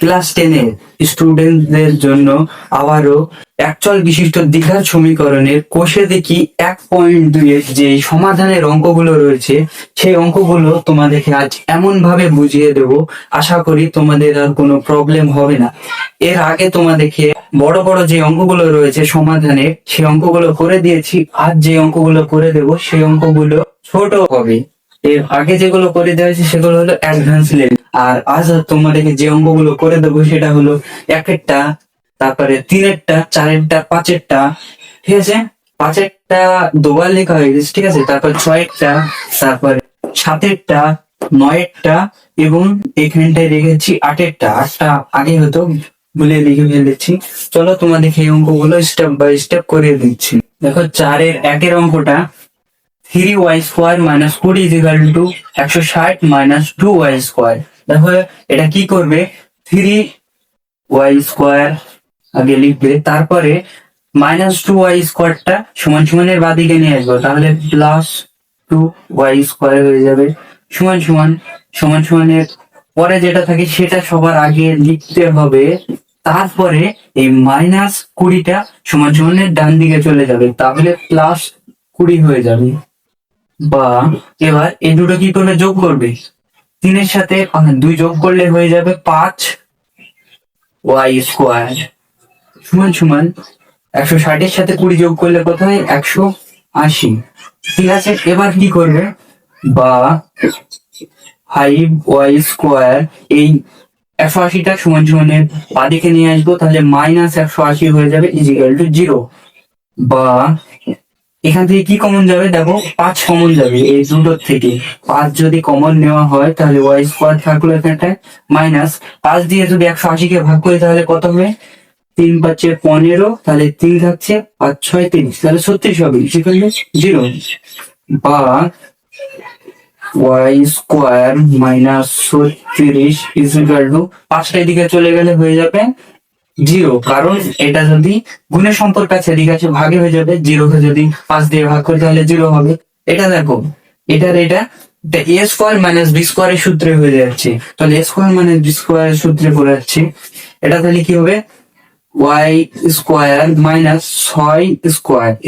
Class 10-এর স্টুডেন্টদের জন্য আবারও একচল বিশিষ্ট দ্বিঘাত সমীকরণের কোষে দেখি 1.2-এর যে সমাধানের অঙ্কগুলো রয়েছে সেই অঙ্কগুলো তোমাদেরকে আজ এমন ভাবে বুঝিয়ে দেব, আশা করি তোমাদের আর কোনো প্রবলেম হবে না। এর আগে তোমাদেরকে বড় বড় যে অঙ্কগুলো রয়েছে সমাধানে সেই অঙ্কগুলো করে দিয়েছি। আজ যে অঙ্কগুলো করে দেব সেই অঙ্কগুলো ছোট হবে। এর আগে যেগুলো করে দেওয়া হয়েছে সেগুলো হলো অ্যাডভান্স লেভেল, আর আজ তোমাদেরকে যে অঙ্কগুলো করে দেবো সেটা হলো একেরটা, তারপরে তিনেরটা, চারেরটা, পাঁচেরটা, ঠিক আছে। পাঁচেরটা দুবার লেখা হয়ে গেছে, ঠিক আছে। তারপর ছয়েরটা, তারপরে সাতেরটা, নয়েরটা এবং এখানটায় রেখেছি আটেরটা। আটটা আগে হয়তো ভুলে লিখে ফেলেছি। চলো তোমাদেরকে এই অঙ্কগুলো স্টেপ বাই স্টেপ করে দিচ্ছি। দেখো, 4-এর অঙ্কটা 3y² - 20 = 160 - 2y²। দেখো এটা কি করবে, 3y² আগে লিখবে, তারপরে -2y² সমান সমানের বাদিকে নিয়ে আসবো, তাহলে +2y² হয়ে যাবে সমান সমান সমান সমানের পরে যেটা থাকে সেটা সবার আগে লিখতে হবে। তারপরে এই -20টা সমান সমানের ডান দিকে চলে যাবে, তাহলে +20 হয়ে যাবে। বা এবার এই দুটো কি করবে, যোগ করবে। 3-এর সাথে 2 যোগ করলে হয়ে যাবে 5y² সমান সমান 160-এর সাথে 20 যোগ করলে কত হয়, 180। ঠিক আছে, এবার কি করবে, বা 5y², এই 180টা সমান সমানের বাদিকে নিয়ে আসবো, তাহলে -180 হয়ে যাবে = 0। বা এখান থেকে কি কমন যাবে, দেখো 5 কমন যাবে এই দুটোর থেকে। 5 যদি কমন নেওয়া হয় তাহলে y² থাকলো এখানটায়, -5 দিয়ে যদি 180-কে ভাগ করি তাহলে কত হবে, 3×5 = 15, তাহলে 3 থাকছে, 5×6 = 30, তাহলে 36 হবে = 0। বা y² - 36 = 5টা এদিকে চলে গেলে হয়ে যাবে 0, কারণ এটা যদি গুণের সম্পর্ক আছে এদিকে আছে ভাগে হয়ে যাবে। 0-কে যদি 5 দিয়ে ভাগ করি তাহলে 0 হবে। এটা দেখো, এটা a² - b² এর সূত্রে হয়ে যাচ্ছে, তাহলে a² - b² এর সূত্রে করে যাচ্ছি। এটা তাহলে কি হবে, y² - 6² =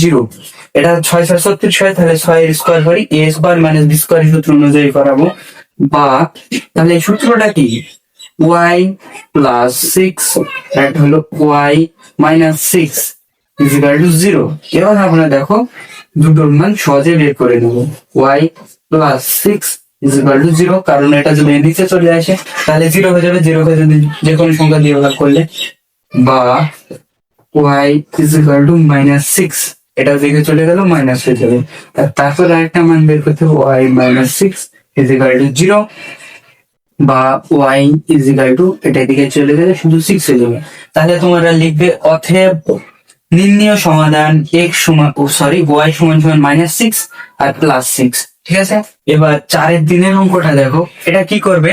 0। এটা 6×6 = 36 হয়, তাহলে 6-এর স্কোয়ার করি, a² - b² এর সূত্র অনুযায়ী করাবো। বা তাহলে এই সূত্রটা কি, y + 6 একটা হলো y - 6 = 0। এবার আমরা দেখো দুটোর মান সহজে বের করে নেবো। y + 6 = 0, কারণ এটা যদি নিচে চলে আসে তাহলে 0 হয়ে যাবে, 0-কে যদি যে কোনো সংখ্যা দিয়ে ভাগ করলে। বা y = -6, এটা দিকে চলে গেল মাইনাস হয়ে যাবে। তারপর আরেকটা মান বের করতে হবে, y - 6 = 0। বা y এটা দিকে চলে গেলে শুধু 6 হয়ে যাবে। তাহলে তোমরা লিখবে অতএব নির্ণীয় সমাধান y সমান সমান -6 আর +6। ঠিক আছে, এবার 4-এর দিনের অঙ্কটা দেখো, এটা কি করবে,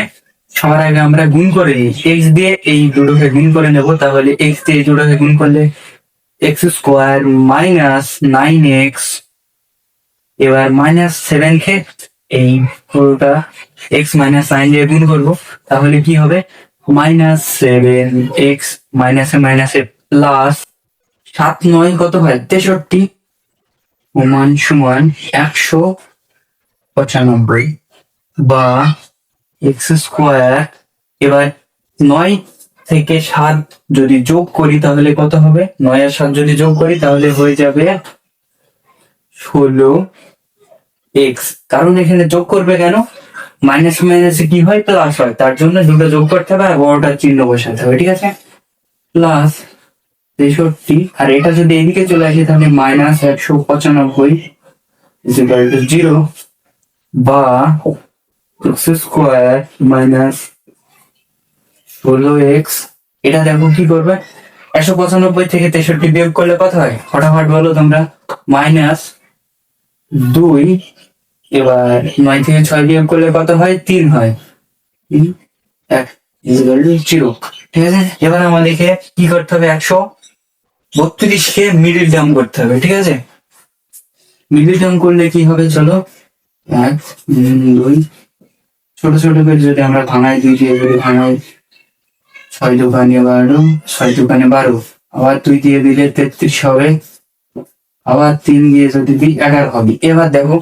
সবার আগে আমরা গুণ করে নিই। x দিয়ে এই দুটোকে গুণ করে নেব, তাহলে x দিয়ে এই দুটোকে গুণ করলে x² - 9x, এবার -7-কে এই পুরোটা x - 9 দিয়ে গুণ করবো, তাহলে কি হবে, -7x - প্লাস 7×9 কত হয়, 63 সমান সমান 195। বা x², এবার 9 থেকে 7 যদি যোগ করি তাহলে কত হবে, 9 আর 7 যদি যোগ করি তাহলে হয়ে যাবে 16x। কারণ এখানে যোগ করবে কেন, মাইনাস মাইনাসে কি হয়, প্লাস হয়, তার জন্য দুটো যোগ করতে হবে আর বড়টার চিহ্ন বসাতে হবে। ঠিক আছে, প্লাস 63, আর এটা যদি এদিকে চলে আসে তাহলে -195 = 0। বা x² - 16x, এটা দেখো কি করবে, 195 থেকে 63 বিয়োগ করলে কত হয়, ফটাফট বলো তোমরা, -2। এবার 9 থেকে 6 বিয়োগ করলে কত হয়, 3 হয়, 1 = 0। ঠিক আছে, এবার আমাদেরকে কি করতে হবে, 132-কে মিডিল টার্ম করতে হবে। ঠিক আছে, মিডিল টার্ম করলে কি হবে, চলো 1 2, ছোট ছোট করে যদি আমরা ভাঙাই, 2 দিয়ে যদি ভাঙাই 6 × 2 = 12, 6 × 2 = 12, আবার 2 দিয়ে দিলে 33 হবে, আবার 3 দিয়ে যদি দিই 11 হবে। এবার দেখো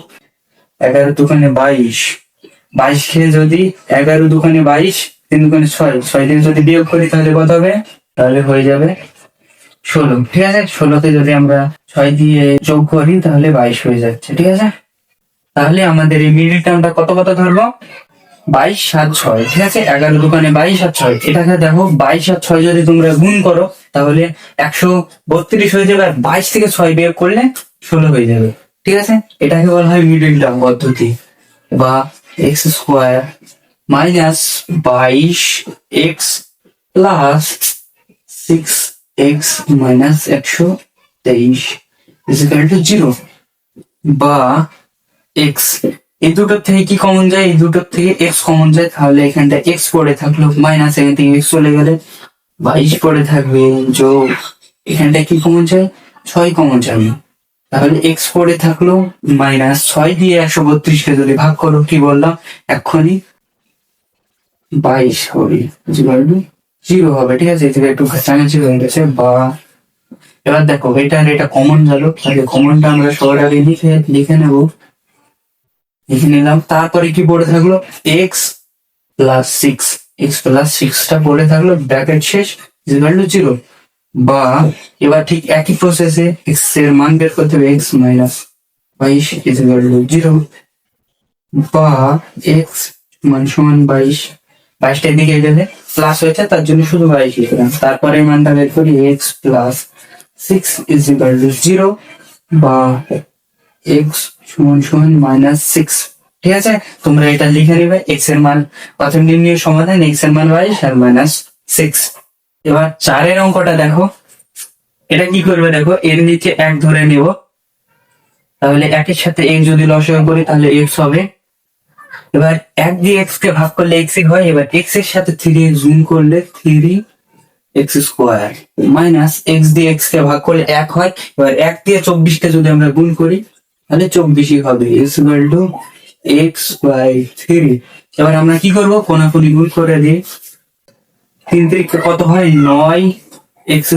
11 × 2 = 22, 22 খেয়ে যদি 11 × 2 = 22, 3 × 2 = 6, 6 থেকে যদি বিয়োগ করি তাহলে কত হবে? তাহলে হয়ে যাবে 16। ঠিক আছে, 16তে যদি আমরা 6 দিয়ে যোগ করি তাহলে 22 হয়ে যাচ্ছে। ঠিক আছে, তাহলে আমাদের এই মিডিল টার্মটা কত কত ধরবো? 22 7 6। ঠিক আছে, 11 দোকানে 22 আর 6, এটাকে দেখো 22 আর 6 যদি তোমরা গুণ করো তাহলে 132 হয়ে যাবে, আর 22 থেকে 6 বিয়োগ করলে 16 হয়ে যাবে। ঠিক আছে, এটাকে বলা হয় মিডিল টার্ম পদ্ধতি, বা x² - 22x প্লাস 6x - 123 = 0, বা x, এই দুটোর থেকে কি কমন যায়? এই দুটোর থেকে x কমন যায়, তাহলে এখানটা x পড়ে থাকলো, মাইনাস এখান থেকে x চলে গেলে 22 পড়ে থাকবে, যোগ এখানটা কি কমন যায়? 6 কমন যাবে, তাহলে x পড়ে থাকলো, মাইনাস 6 দিয়ে 132 কে যদি ভাগ করো, কি বললাম এক্ষুনি, 22 হবে, 0 হবে। ঠিক আছে, এখানে একটু ঘাটাঘাটি হয়ে গেছে। বা এবার দেখো এটা কমন গেল, তাহলে কমনটা আমরা সবার আগে লিখে নেবো, লিখে নিলাম। তারপরে কি পড়ে থাকলো? x প্লাস 6, x প্লাস 6টা পড়ে থাকলো, ব্র্যাকেট শেষ, 0, বা এবার ঠিক একই প্রসেসে x এর মান বের করতে হবে, x মাইনাস 22 0, বা x সমান 22, 22টার দিকে গেলে প্লাস হয়েছে তার জন্য শুধু 22 লিখলাম, তারপরে মানটা বের করি x প্লাস 6 0, বা x সমান -6। ঠিক আছে, তোমরা এটা লিখে নেবে, x এর মান প্রথম নির্ণয় সমাধান, x এর মান 22 আর -6। এবার 4 অঙ্কটা দেখো, এটা কি করবে দেখো, এর নিচে 1 ধরে নেব, তাহলে 1 এর সাথে x যদি লসাগু করি তাহলে x হবে। এবার 1 দিয়ে x কে ভাগ করলে x হয়, এবার x এর সাথে 3x গুণ করলে 3x² মাইনাস x দিয়ে x কে ভাগ করলে 1 হয়, এবার 1 দিয়ে 24 কে যদি আমরা গুণ করি তাহলে 24 হবে, x/3। এবার আমরা কি করব, কোনাকুনি গুণ করে দিই, 3 থেকে কত হয়? 9x²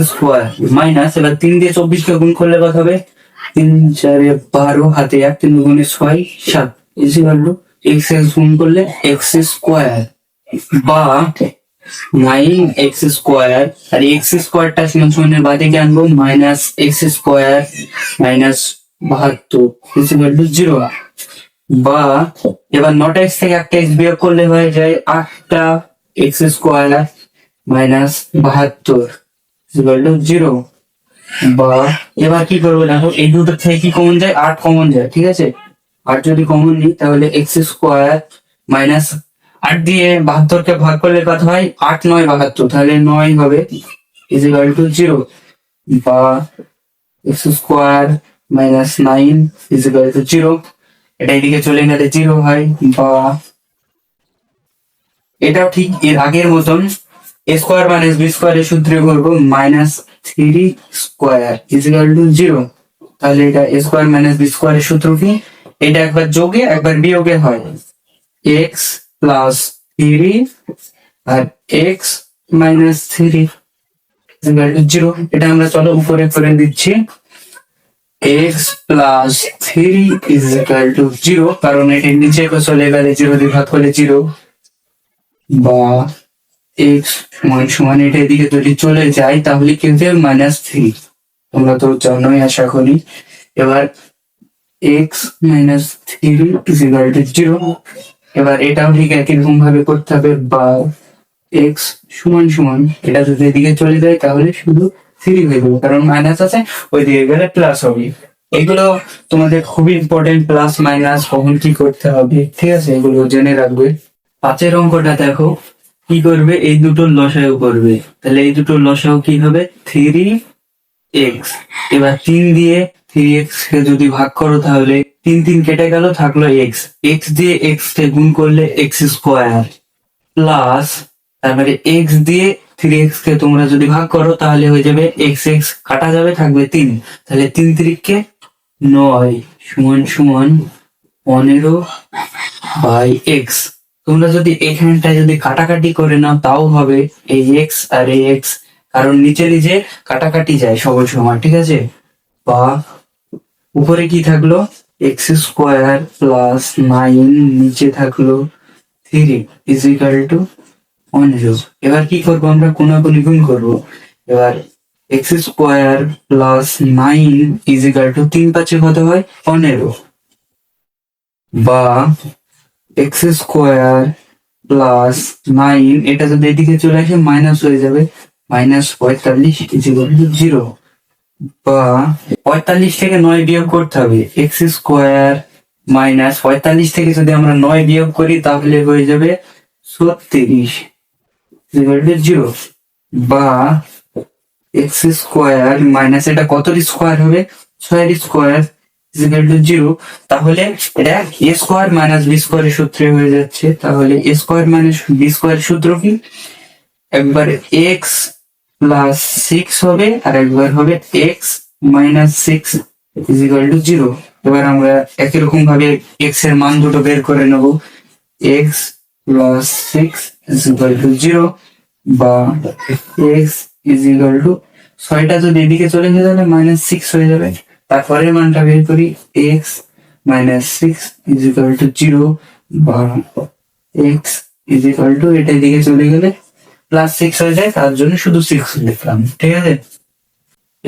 মাইনাস, এবার 3 দিয়ে 24 কে গুণ করলে কত হবে? 3 4 12, হাতে 1, 3 গুণে 6 7 x গুণ করলে x², বা 9x², আর x²টা সমান বাদিকে আনবো, -x² -72 0, বা এবার 9টা x থেকে একটা x বিয়োগ করলে হয়ে যায় 8টা x² -72 0, বা এবার কি করবো দেখো, এই দুটো থেকে কি কমন যায়? 8 কমন যায়। ঠিক আছে, 8 যদি কমন নিই তাহলে x² -8 দিয়ে 72 কে ভাগ করলে কত হয়? 8 9 72, তাহলে 9 হবে, 0, বা x² -9 0, এটা এদিকে চলে গেলে 0 হয়, বা এটাও ঠিক এর আগের মতন, a² - b² এর সূত্রে করবো, -3² 0, তাহলে এটা a² - b² এর সূত্র কি? এটা একবার যোগে একবার বিয়োগে হয়, x প্লাস 3 আর x মাইনাস 3 0, এটা আমরা চলো উপরে করে দিচ্ছি, x প্লাস 3 0, কারণ এটা নিচে চলে গেলে 0 দিয়ে ভাগ করলে 0, বা x সমান এটা এদিকে যদি চলে যায় তাহলে কিন্তু -3, তোমরা তো জানোই আশা করি। এবার x -3 0, এবার এটাও ঠিক একই রকম ভাবে করতে হবে, বা x সমান এটা যদি এদিকে চলে যায় তাহলে শুধু 3 হয়ে যাবে, কারণ মাইনাস আছে, ওই দিকে গেলে প্লাস হবে। এগুলো তোমাদের খুবই ইম্পর্টেন্ট, প্লাস মাইনাস কখন কি করতে হবে, ঠিক আছে, এগুলো জেনে রাখবে। 5 অঙ্কটা দেখো, কি করবে, এই দুটোর লসাগু করবে, তাহলে এই দুটোর লসাগু কি হবে? 3x, এবার 3 দিয়ে 3x কে যদি ভাগ করো তাহলে 3 3 কেটে গেল, থাকলো x, x দিয়ে x কে গুণ করলে x² প্লাস, তারপরে x দিয়ে 3x কে তোমরা যদি ভাগ করো তাহলে হয়ে যাবে x কাটা যাবে, থাকবে 3, তাহলে 3 3 9 = 15/x, তোমরা যদি এখানটায় যদি কাটাকাটি করে নাও তাও হবে এই এক্স আর এই এক্স, কারণ নিচে নিচে কাটাকাটি যায় সব সময়, ঠিক আছে? বা উপরে কি থাকলো, এক্স স্কোয়ার প্লাস 9 নিচে থাকলো 3 ইজ ইকাল টু 15। এবার কি করবো, আমরা কোনাকুনি গুণ করবো। এবার x square plus 9 is equal to 3 5 কত হয় 15, বা এক্স স্কোয়ার প্লাস 9 এটা যদি এদিকে চলে আসে মাইনাস হয়ে যাবে, -45 ইজ ইকাল টু 0, বা 45 থেকে 9 বিয়োগ করতে হবে, এক্স স্কোয়ার -45 থেকে যদি আমরা 9 বিয়োগ করি তাহলে হয়ে যাবে 36 0, বা এক্স স্কোয়ার মাইনাস এটা কত স্কোয়ার হবে 6 স্কোয়ার 0, তাহলে এটা এ স্কোয়ার মাইনাস বি স্কোয়ারের সূত্রে হয়ে যাচ্ছে। তাহলে এ স্কোয়ার মাইনাস বি স্কোয়ারের সূত্র কি, একবার এক্স প্লাস 6 হবে আর একবার হবে x minus 6 is equal to 0। এবার আমরা একই রকম ভাবে এক্স এর মান দুটো বের করে নেব, x plus 6 is equal to 0, বা এক্স ইজ ইকাল টু 6টা যদি এদিকে চলে যায় তাহলে -6 হয়ে যাবে। তারপরে মানটা বের করি, এক্স -6 ইজ ইকাল টু 0, বা এক্স ইজ ইকাল টু এটা এদিকে চলে গেলে +6 হয়ে যায়, তার জন্য শুধু 6 লিখলাম, ঠিক আছে?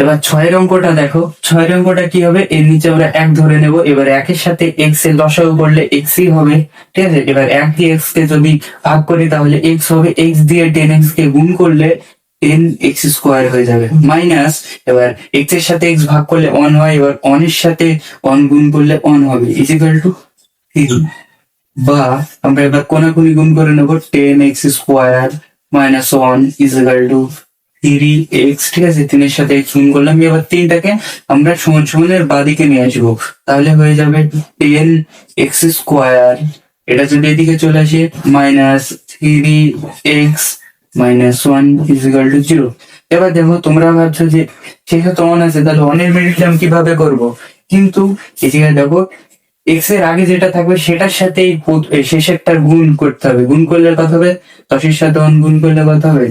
এবার 6 অঙ্কটা দেখো, 6 অঙ্কটা কি হবে, এর নিচে আমরা 1 ধরে নেব। এবার 1-এর সাথে x এর লসাগু করলে x-ই হবে, ঠিক আছে? এবার 1 দিয়ে x কে যদি ভাগ করি তাহলে x হবে, x দিয়ে 10x কে গুণ করলে 10x স্কোয়ার হয়ে যাবে, মাইনাস এবার x এর সাথে x ভাগ করলে 1 হয়, এবার 1 এর সাথে 1 গুণ করলে 1 হবে ইজ ইকুয়াল টু 3, বা আমরা এবার কোনাকুনি গুণ করে নেব, 10x square -1 is equal two 3x, ঠিক আছে? 3 এর সাথে x গুণ করলাম, এবার 3টাকে আমরা সমান সমানের বাদিকে নিয়ে আসবো, তাহলে হয়ে যাবে 10x স্কোয়ার, এটা যদি এদিকে চলে আসে -3x -1 ইজ ইকুয়াল টু 0। এবার দেখো তোমরা ভাবছো যে সেটা তো অন আছে, তাহলে অনের মিডিল টার্ম কিভাবে করব, কিন্তু এদিকে দেখো এক্স এর আগে যেটা থাকবে সেটার সাথে শেষেরটার গুণ করতে হবে, গুণ করলে কত হবে, 10-এর সাথে 1 গুণ করলে কত হবে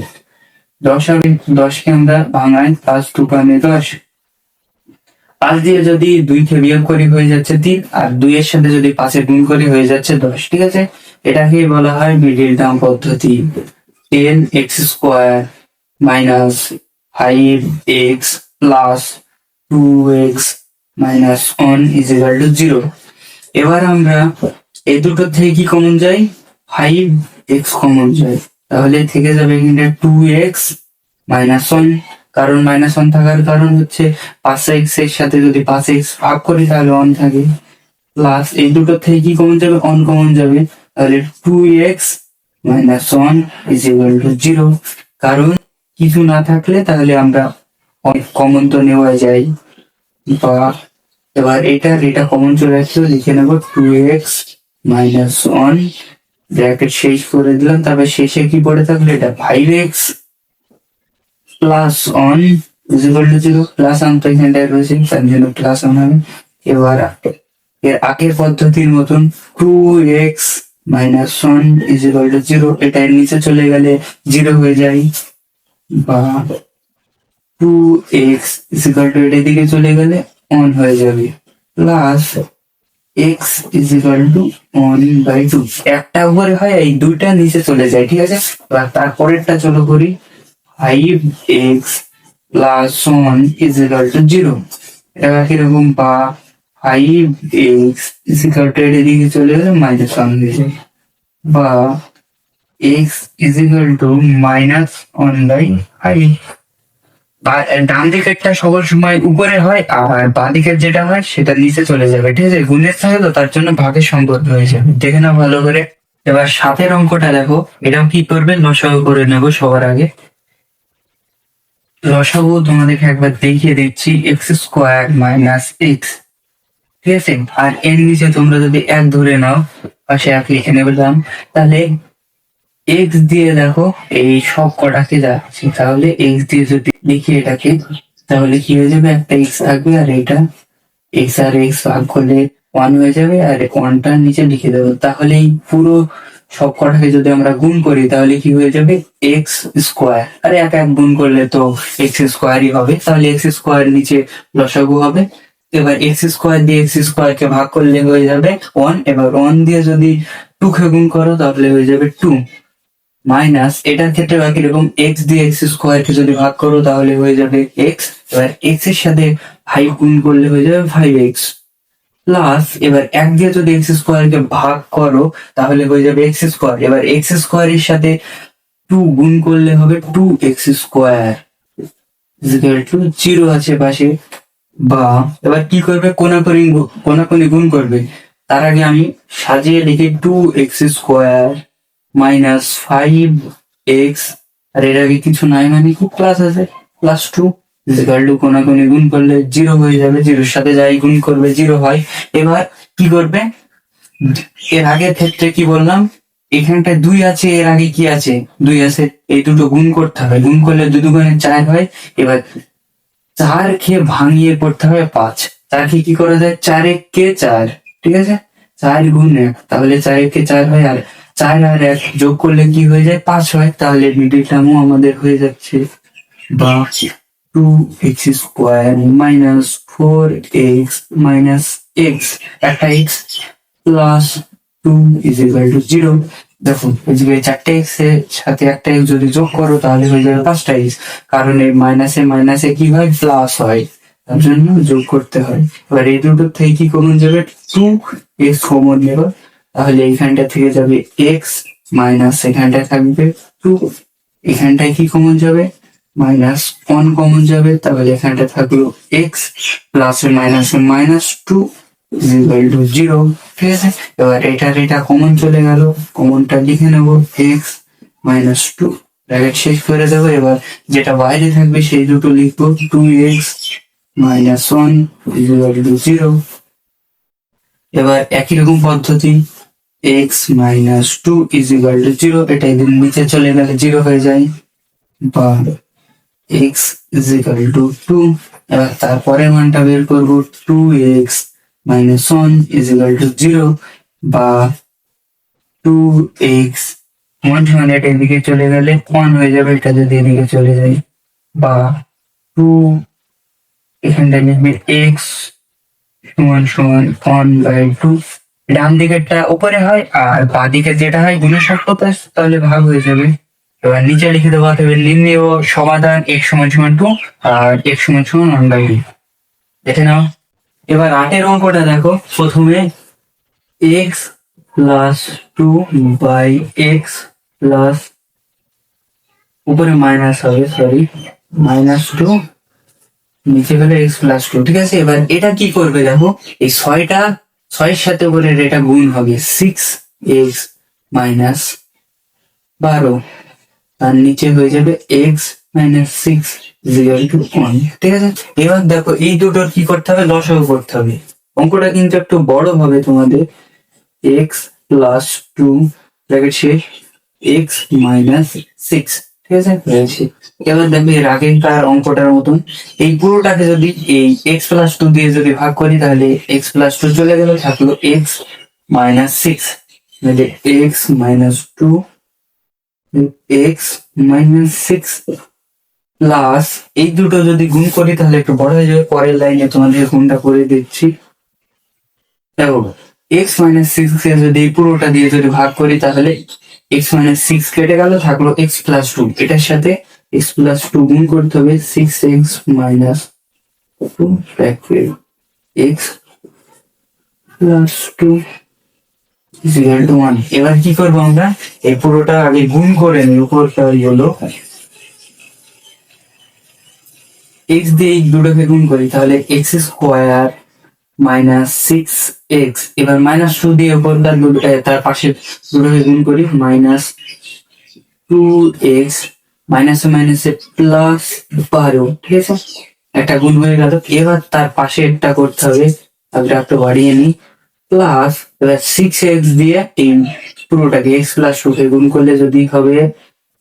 10 হবে, 10কে আমরা ভাঙাই, 5 2 10, 5 দিয়ে যদি 2 কে বিয়োগ করি হয়ে যাচ্ছে 3, আর 2 এর সাথে যদি 5 এর গুণ করি হয়ে যাচ্ছে 10, ঠিক আছে? এটাকে বলা হয় মিডিল টার্ম পদ্ধতি। 10x square minus 5x plus 2x minus 1 is equal two 0। এবার আমরা এই দুটো থেকে কি কমন যায়, 5x কমন যায়, তাহলে থেকে যাবে এখানে 2x -1, কারণ -1 থাকার কারণ হচ্ছে 5x এর সাথে যদি 5x ভাগ করি তাহলে 1 থাকে, প্লাস এই দুটো থেকে কি কমন যাবে, 1 কমন যাবে, তাহলে 2x -1 ইজ ইকুয়াল টু 0, কারণ কিছু না থাকলে তাহলে আমরা কমন তো নেওয়া যায়। বা এবার এটা কমন চলে আসছে, লিখে নেব 2x -1 ব্র্যাকেট শেষ করে দিলাম, তারপর শেষে কি পড়ে থাকলো, এটা 5x plus 1 is equal two 0, plus আনতো এখানটায় রয়েছে তার জন্য প্লাস 1 হবে। এবার এর আগের পদ্ধতির মতন 2x -1 ইজ ইকুয়াল টু 0, এটা এর নিচে চলে গেলে 0 হয়ে যায়, বা 2x ইজ ইকুয়াল টু এটা দিকে চলে গেলে 1 হয়ে যাবে, plus x is equal two 1/2, একটা উপরে হয় এই দুইটা নিচে চলে যায়, ঠিক আছে? এবার তারপরেরটা চলো করি, 5x plus 1 is equal two 0, এটা কিরকম, বা 5x ইজ ইকুয়াল টু এটা দিকে চলে গেলে -1 হয়ে যায়, বা x ইজ ইকুয়াল টু -1/5। ডান দিকেরটা সকল সময় উপরে হয় আর বাঁ দিকের যেটা হয় সেটা নিচে চলে যাবে, ঠিক আছে? গুণের থাকে তো তার জন্য ভাগের সম্পর্ক হয়ে যাবে, দেখে নাও ভালো করে। এবার 7 অঙ্কটা দেখো, এটাও কি করবে, লসাগু করে নেব সবার আগে। লসাগু তোমাদেরকে একবার দেখিয়ে দিচ্ছি, এক্স স্কোয়ার মাইনাস এক্স, ঠিক আছে? আর এর নিচে তোমরা যদি 1 ধরে নাও, পাশে 1 লিখে নেবেলাম, তাহলে এক্স দিয়ে দেখো এই সব কটাকে যাচ্ছে, তাহলে এক্স দিয়ে যদি লিখি এটাকে তাহলে কি হয়ে যাবে, একটা এক্স থাকবে আর এটা এক্স আর এক্স ভাগ করলে 1 হয়ে যাবে, আর 1টা নিচে লিখে দেবো, তাহলে এই পুরো সব কটাকে যদি আমরা গুণ করি তাহলে কি হয়ে যাবে এক্স স্কোয়ার। আরে এক এক গুণ করলে তো এক্স স্কোয়ারই হবে, তাহলে এক্স স্কোয়ার নিচে লসাগু হবে। এবার এক্স স্কোয়ার দিয়ে এক্স স্কোয়ার কে ভাগ করলে হয়ে যাবে ওয়ান। এবার ওয়ান দিয়ে যদি টু কে গুণ করো তাহলে হয়ে যাবে টু, মাইনাস এটার ক্ষেত্রে একই রকম এক্স দিয়ে এক্স স্কোয়ার কে যদি ভাগ করো তাহলে হয়ে যাবে এক্স। এবার এক্স এর সাথে ফাইভ গুণ করলে হয়ে যাবে ফাইভ এক্স, প্লাস এবার এক দিয়ে যদি এক্স স্কোয়ার কে ভাগ করো তাহলে হয়ে যাবে এক্স স্কোয়ার। এবার এক্স স্কোয়ার এর সাথে টু গুণ করলে হবে two x square equal to zero আছে পাশে। বা এবার কি করবে, কোনাকুনি গুণ করবে। তার আগে আমি সাজিয়ে লিখি two x square minus five x, আর এর আগে কিছু নাই মানে কি প্লাস আছে, প্লাস টু ইকুয়াল টু কোনাকুনি গুণ করলে জিরো হয়ে যাবে, জিরোর সাথে যাই গুণ করবে জিরো হয়। এবার কি করবে, এর আগের ক্ষেত্রে কি বললাম, এখানটায় দুই আছে, এর আগে কি আছে দুই আছে, এই দুটো গুণ করতে হবে, গুণ করলে দু দুগুণে চার হয়। এবার চার কে ভাঙিয়ে করতে হবে পাঁচ, চারকে কি করা যায় চার এক কে চার, ঠিক আছে, চার গুণ এক, তাহলে চার এক কে চার হয়, আর চার আর এক যোগ করলে কি হয়ে যায় পাঁচ হয়। তাহলে মিডিল টার্মও আমাদের হয়ে যাচ্ছে, বা two x square minus four x minus x, একটা x plus two is equal to zero. দেখো এদিকে চারটে এক্স এর সাথে একটা এক্স যদি যোগ করো তাহলে হয়ে যাবে পাঁচটা এক্স, কারণ এই মাইনাসে মাইনাসে কি হয় প্লাস হয়, তার জন্য যোগ করতে হয়। এবার এই দুটোর থেকে কি কমন যাবে টু এক্স কমন নেব, তাহলে এইখানটা থেকে যাবে এক্স মাইনাস এখানটায় থাকবে টু, এখানটায় কি কমন যাবে মাইনাস ওয়ান কমন যাবে, তাহলে এখানটা থাকলো x plus minus minus two equal to zero, ঠিক আছে। এবার এটা কমন চলে গেল, কমনটা লিখে নেবো এক্স মাইনাস টু, ব্র্যাকেট শেষ করে দেবো। এবার যেটা বাইরে থাকবে সেই দুটো লিখবো two x minus one equal to zero. এবার একই রকম পদ্ধতি x minus two is equal to zero, এটা এদের নিচে চলে গেলে জিরো হয়ে যায়, বা x is equal to two. এবার তারপরের মানটা বের করবো two x minus one is equal to zero, বা টু এক্স ওয়ান সমান এটা এদিকে চলে গেলে ওয়ান হয়ে যাবে, এটা যদি এদিকে চলে যায়, বা টু এখানটা লিখবে এক্স সমান সমান ওয়ান বাই টু, ডান দিকেরটা উপরে হয় আর বাঁ দিকে যেটা হয় গুণের সাথে তাহলে ভাগ হয়ে যাবে। এবার নিচে লিখে দেবো তবে নির্ণেয় সমাধান x সমান সমান টু আর x সমান সমান ওয়ান বাই টু, দেখে নাও। এবার আটের অঙ্কটা দেখো, প্রথমে x plus two by x plus, উপরে মাইনাস হবে সরি, মাইনাস টু নিচে গেলে এক্স প্লাস টু, ঠিক আছে। এবার এটা কি করবে দেখো, এই ছয়ের সাথে করে এটা গুণ হবে সিক্স এক্স মাইনাস বারো, আর নিচে হয়ে যাবে x minus six equal to one, ঠিক আছে। এবার দেখো এই দুটোর কি করতে হবে লসাগু করতে হবে, অঙ্কটা কিন্তু একটু বড় হবে তোমাদের, এক্স প্লাস টু ব্র্যাকেট শেষ এক্স মাইনাস সিক্স, ঠিক আছে হয়েছে। এবার দেখবে এর আগেকার অঙ্কটার মতন এই পুরোটাকে যদি এই এক্স প্লাস টু দিয়ে যদি ভাগ করি তাহলে এক্স প্লাস টু চলে গেল, থাকলো x minus six, x minus two x minus six plus এই দুটো যদি গুণ করি তাহলে একটু বড় হয়ে যাবে, পরের লাইনে তোমাদের গুণটা করে দিচ্ছি। দেখো এক্স মাইনাস সিক্স কে যদি পুরোটা দিয়ে যদি ভাগ করি তাহলে এক্স মাইনাস সিক্স কেটে গেল, থাকলো এক্স প্লাস টু, এটার সাথে এক্স প্লাস টু গুণ করতে হবে six x minus two x plus two equal to one. এবার কি করবো আমরা, এই পুরোটা আগে গুণ করে নিই, উপরটা হলো এক্স দিয়ে এই দুটোকে গুণ করি তাহলে x square minus six x, এবার মাইনাস টু দিয়ে উপরটা তার পাশে দুটোকে গুণ করি মাইনাস টু এক্স মাইনাসে মাইনাসে প্লাস বারো, ঠিক আছে একটা গুণ হয়ে গেল। এবার তার পাশে একটা করতে হবে, আমরা একটু বাড়িয়ে নিই, প্লাস এবার সিক্স এক্স দিয়ে এই পুরোটাকে এক্স প্লাস টু কে গুণ করলে যদি হবে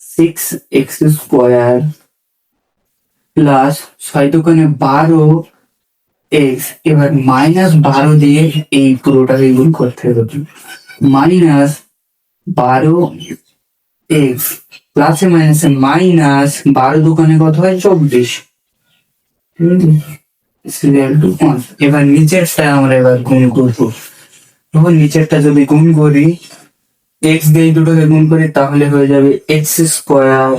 সিক্স এক্স স্কোয়ার প্লাস ছয় দোকানে বারো এক্স, এবার মাইনাস বারো দিয়ে এই পুরোটাকে গুণ করতে হবে, মাইনাস 12x প্লাসে মাইনাসে মাইনাস 12 দোকানে কত হয় 24। এবার নিচেরটা আমরা এবার গুণ করবো। তখন নিচেরটা যদি গুণ করি, এক্স দিয়ে দুটোকে গুণ করি তাহলে হয়ে যাবে এক্স স্কোয়ার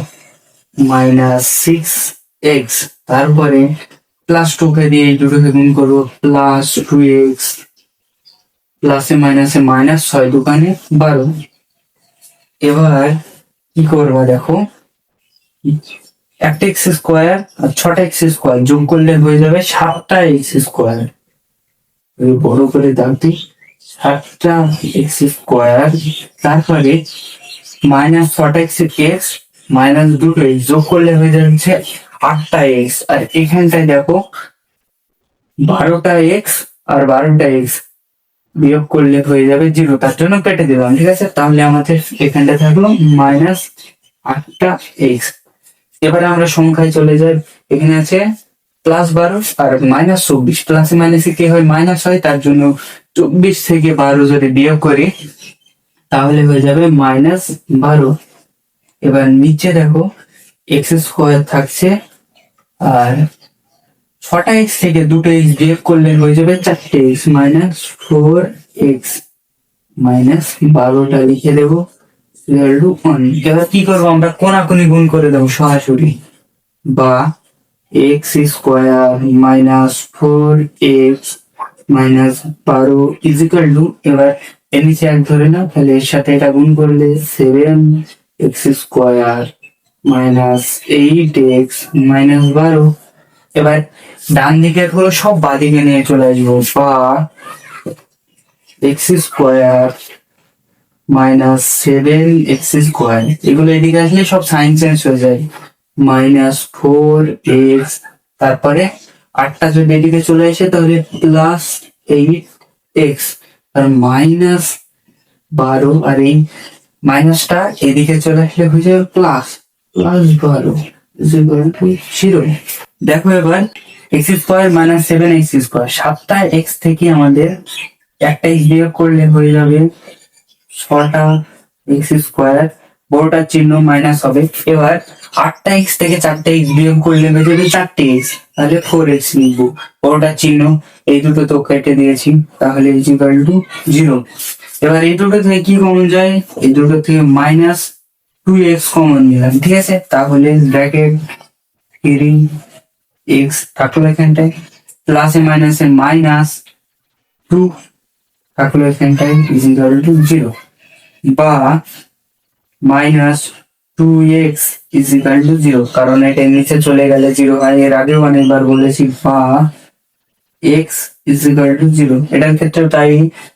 মাইনাস 6x, তারপরে প্লাস 2 কে দিয়ে এই দুটোকে গুণ করবো প্লাস 2x, প্লাসে মাইনাসে মাইনাস 6 দোকানে 12। এবার কি করবো দেখো, একটা এক্স স্কোয়ার আর 6টা এক্স স্কোয়ার যোগ করলে হয়ে যাবে 7টা এক্স স্কোয়ার। বড় করে দাগ দিই, 7টা এক্স স্কোয়ার, তারপরে মাইনাস 6টা এক্স মাইনাস 2টো এক্স যোগ করলে হয়ে যাচ্ছে 8টা এক্স। আর এখানটায় দেখো 12টা এক্স আর 12টা এক্স বিয়োগ করলে হয়ে যাবে 0, তার জন্য কেটে দিলাম। ঠিক আছে, তাহলে আমাদের এখানটা থাকলো মাইনাস 8টা এক্স। এবারে আমরা সংখ্যায় চলে যাই, এখানে আছে প্লাস 12 আর মাইনাস 24, প্লাসে মাইনাসে কি হয় মাইনাস হয়, তার জন্য 24 থেকে 12 যদি বিয়োগ করি তাহলে হয়ে যাবে মাইনাস 12। এবার নিচে দেখো এক্স স্কোয়ার থাকছে, আর 6টা এক্স থেকে 2টো এক্স বিয়োগ করলে হয়ে যাবে 4টে এক্স মাইনাস 4x মাইনাস 12টা লিখে দেবো 1। এবার কি করবো আমরা, কোনাকুনি গুণ করে দেবো সরাসরি, বা x square minus 4x minus 12 equal to, এবার এর নিচে এক ধরে না, তাহলে এর সাথে এটা গুণ করলে 7x square minus 8x minus 12। এবার ডান দিকের হলো সব বাদিকে নিয়ে চলে আসবো, বা x square minus 7x square, এগুলো এদিকে আসলে সব সাইন চেঞ্জ হয়ে যায়, মাইনাস 4x, তারপরে 8টা যদি এদিকে চলে আসে তাহলে প্লাস 8x, আর মাইনাস 12, আর এই মাইনাসটা এদিকে চলে আসলে হয়ে যাবে প্লাস 12 0। দেখো এবার x square minus 7x square, 7টা এক্স থেকে আমাদের একটা এক্স বিয়োগ করলে হয়ে যাবে 6টা এক্স স্কোয়ার, বড়টার চিহ্ন মাইনাস হবে। এবার 8টা এক্স থেকে 4টে এক্স বিয়োগ করলে হয়ে যাবে 4টে এক্স, তাহলে 4x লিখবো, বড়টার চিহ্ন এই দুটো তো কেটে দিয়েছি, তাহলে ইকুয়াল টু 0। এবার এই দুটো থেকে কি কমন যায়, এই দুটো থেকে মাইনাস 2x কমন নিলাম। ঠিক আছে, তাহলে ব্র্যাকেট 3x থাকলো এখানটায়, প্লাসে মাইনাসে মাইনাস 2 থাকলো এখানটায় ইকুয়াল টু 0, বা মাইনাস 2x ইকুয়াল টু 0, কারণ এটা নিচে চলে গেলে 0 হয়। এর আগেও অনেকবার বলেছি, বা x ইকুয়াল টু 0, এটার ক্ষেত্রে তাই,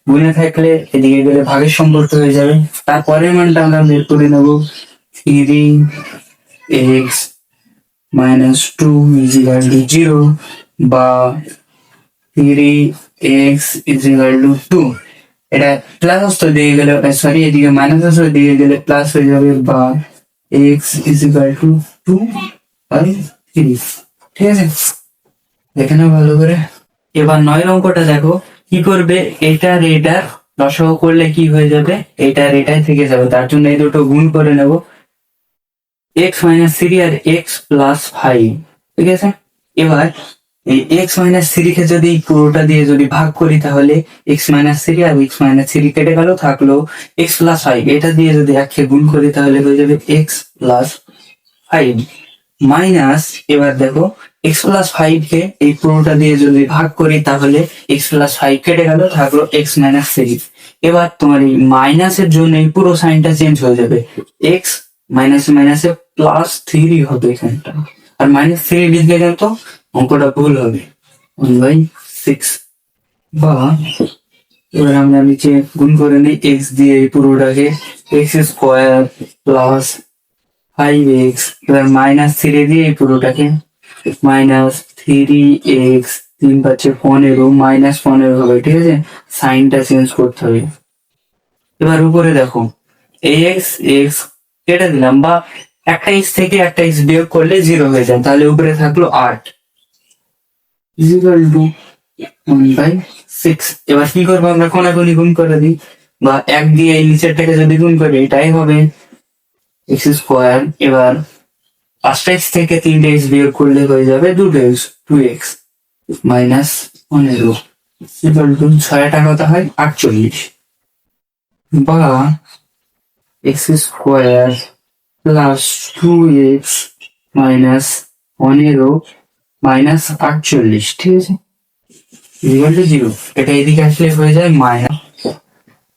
গুণে থাকলে এদিকে গেলে ভাগের সম্পর্ক হয়ে যাবে। তারপরের মানটা আমরা বের করে নেব, 3x মাইনাস 2 ইকুয়াল টু 0, বা 3x ইকুয়াল টু 2। এটা প্লাস আসতে দিয়ে গেলে, সরি এদিকে মাইনাস আসতে দিয়ে গেলে প্লাস হয়ে যাবে, বা x ইকুয়াল টু 2 বাই 3। ঠিক আছে, দেখে নাও ভালো করে। এবার 9 অঙ্কটা দেখো কি করবে, এটার এটার লসাগু করলে কি হয়ে যাবে, এটার এটাই থেকে যাবে, তার জন্য এই দুটো গুণ করে নেব, x মাইনাস 3 আর x প্লাস 5। ঠিক আছে, এবার এই এক্স মাইনাস 3 কে যদি পুরোটা দিয়ে যদি ভাগ করি তাহলে এক্স মাইনাস 3 আর এক্স মাইনাস 3 কেটে গেল, থাকলো এক্স প্লাস 5। এটা দিয়ে যদি একে গুণ করি তাহলে হয়ে যাবে এক্স প্লাস 5 মাইনাস, এবার দেখো এক্স প্লাস 5 কে এই পুরোটা দিয়ে যদি ভাগ করি তাহলে এক্স প্লাস 5 কেটে গেল, থাকলো এক্স মাইনাস 3। এবার তোমার এই মাইনাসের জন্য এই পুরো সাইনটা চেঞ্জ হয়ে যাবে, এক্স মাইনাস মাইনাসে প্লাস 3 হবে এখানটা, আর মাইনাস 3 লিখলে কিন্তু অঙ্কটা ভুল হবে, 1/6। বা এবার আমরা নিচে গুণ করে নিই এক্স দিয়ে এই পুরোটাকে, এক্স স্কোয়ার প্লাস 5x, এবার মাইনাস 3 দিয়ে এই পুরোটাকে মাইনাস 3x, 3×5 মাইনাস 15 হবে। ঠিক আছে, সাইনটা চেঞ্জ করতে হবে। এবার উপরে দেখো এক্স এক্স কেটে দিলাম, বা একটা এক্স থেকে একটা এক্স বিয়োগ করলে 0 হয়ে যায়, তাহলে উপরে থাকলো 8 ইকুয়াল টু 1/6। এবার কি করবো আমরা, কোনাকুনি গুণ করে দিই, বা 1 দিয়ে এই নিচেরটাকে যদি গুণ করি এটাই হবে এক্স স্কোয়ার। এবার 5x থেকে 3x বিয়োগ করলে হয়ে যাবে 2x মাইনাস 15 ইকুয়াল টু 6টা কত হয় 48, বা x square plus 2x minus 15 minus 48, ঠিক আছে, ইকুয়াল টু 0। এটা এদিকে আসলে হয়ে যায় minus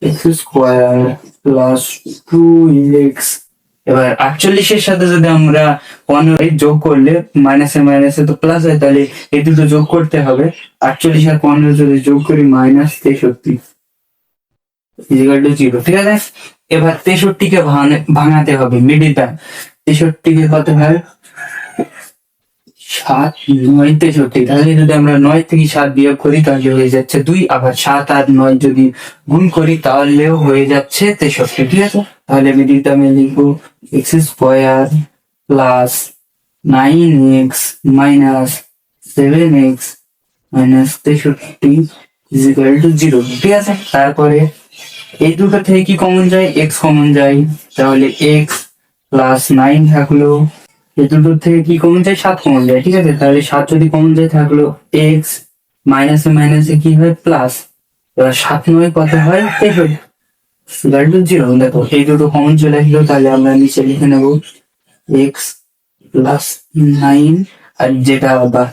x square plus 2x। এবার 48-এর সাথে যদি আমরা 15 যোগ করলে মাইনাসে মাইনাসে তো প্লাস হয়, তাহলে এই দুটো যোগ করতে হবে। 48 আর 15 যদি যোগ করি মাইনাস 63 ইকুয়াল টু 0, ঠিক আছে। এবার 63-কে ভাঙাতে হবে মিডিল টার্ম। 63-কে কত হয় 7 9 63, তাহলে যদি আমরা 9 থেকে 7 বিয়োগ করি তাহলে হয়ে যাচ্ছে 2, আবার 7 আর 9 যদি গুণ করি তাহলেও হয়ে যাচ্ছে 63, ঠিক আছে। তাহলে মিডিল টার্মে লিখবো x square plus 9x minus 7x minus 63 equal to 0, ঠিক আছে। তারপরে এই দুটো থেকে কি কমন যায়, এক্স কমন যায়, তাহলে এক্স প্লাস 9 থাকলো। এই দুটোর থেকে কি কমন যায় 7 কমন যায়, ঠিক আছে। তাহলে 7 যদি কমন যায় থাকলো এক্স মাইনাসে মাইনাসে কি হয় প্লাস, এবার 7 9 কত হয় 63 ইকুয়াল টু 0। দেখো এই দুটো কমন চলে আসলো, তাহলে আমরা নিচে লিখে নেবো এক্স প্লাস 9, আর যেটা বা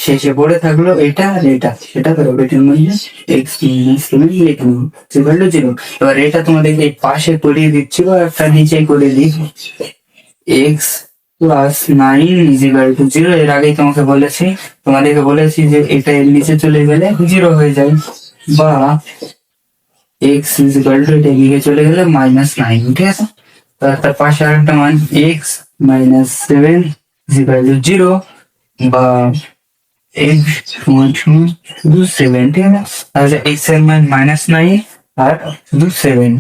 শেষে পড়ে থাকলো এটা আর এটা, সেটা ব্র্যাকেটের মধ্যে এক্স মাইনাস 7 লিখে নেবো ইকুয়াল টু 0। এবার এটা তোমাদের এই পাশে করিয়ে দিচ্ছি বা একটা নিচে করে দিই, এক্স প্লাস 9 ইকুয়াল টু 0। এর আগেই তোমাদেরকে বলেছি যে এটা এর নিচে চলে গেলে 0 হয়ে যায়, বা এক্স ইকুয়াল টু এটা এদিকে চলে গেলে মাইনাস 9, ঠিক আছে। তার পাশে আরেকটা মান এক্স মাইনাস 7 ইকুয়াল টু 0, বা এক্স সমান সমান শুধু 7, ঠিক আছে। তাহলে এক্স এর মান -9 আর শুধু 7।